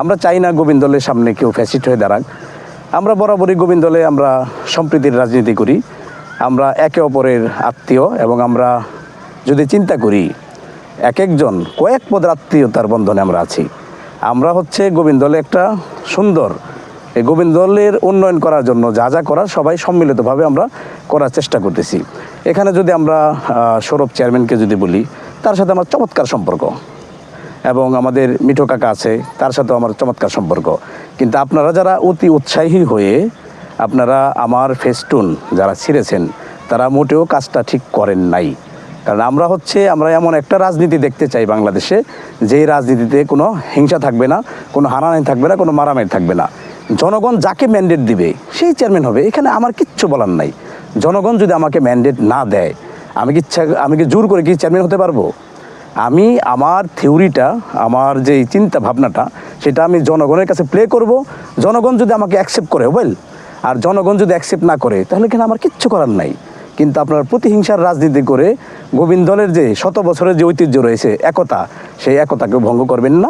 আমরা চাই না গোবিন্দলের সামনে কেউ ফ্যাসিস্ট হয়ে দাঁড়াক। আমরা বরাবরই গোবিন্দলে আমরা সম্প্রীতির রাজনীতি করি, আমরা একে অপরের আত্মীয়, এবং আমরা যদি চিন্তা করি এক একজন কয়েক পদের আত্মীয়তার বন্ধনে আমরা আছি। আমরা হচ্ছে গোবিন্দলে একটা সুন্দর এই গোবিন্দলের উন্নয়ন করার জন্য যা যা করার সবাই সম্মিলিতভাবে আমরা করার চেষ্টা করতেছি। এখানে যদি আমরা সৌরভ চেয়ারম্যানকে যদি বলি, তার সাথে আমার চমৎকার সম্পর্ক, এবং আমাদের মিঠো কাকা আছে, তার সাথেও আমার চমৎকার সম্পর্ক। কিন্তু আপনারা যারা অতি উৎসাহী হয়ে আপনারা আমার ফেস্টুন যারা ছিঁড়েছেন, তারা মোটেও কাজটা ঠিক করেন নাই। কারণ আমরা এমন একটা রাজনীতি দেখতে চাই বাংলাদেশে, যেই রাজনীতিতে কোনো হিংসা থাকবে না, কোনো হানাহানি থাকবে না, কোনো মারামারি থাকবে না। জনগণ যাকে ম্যান্ডেট দিবে সেই চেয়ারম্যান হবে, এখানে আমার কিচ্ছু বলার নাই। জনগণ যদি আমাকে ম্যান্ডেট না দেয়, আমি কি জোর করে কি চেয়ারম্যান হতে পারবো? আমি আমার থিওরিটা, আমার যে চিন্তা ভাবনাটা, সেটা আমি জনগণের কাছে প্লে করব। জনগণ যদি আমাকে অ্যাকসেপ্ট করে ওয়েল, আর জনগণ যদি অ্যাকসেপ্ট না করে, তাহলে এখানে আমার কিচ্ছু করার নাই। কিন্তু আপনার প্রতিহিংসার রাজনীতি করে গোবিন্দলের যে শত বছরের যে ঐতিহ্য রয়েছে, একতা, সেই একতাকে ভঙ্গ করবেন না।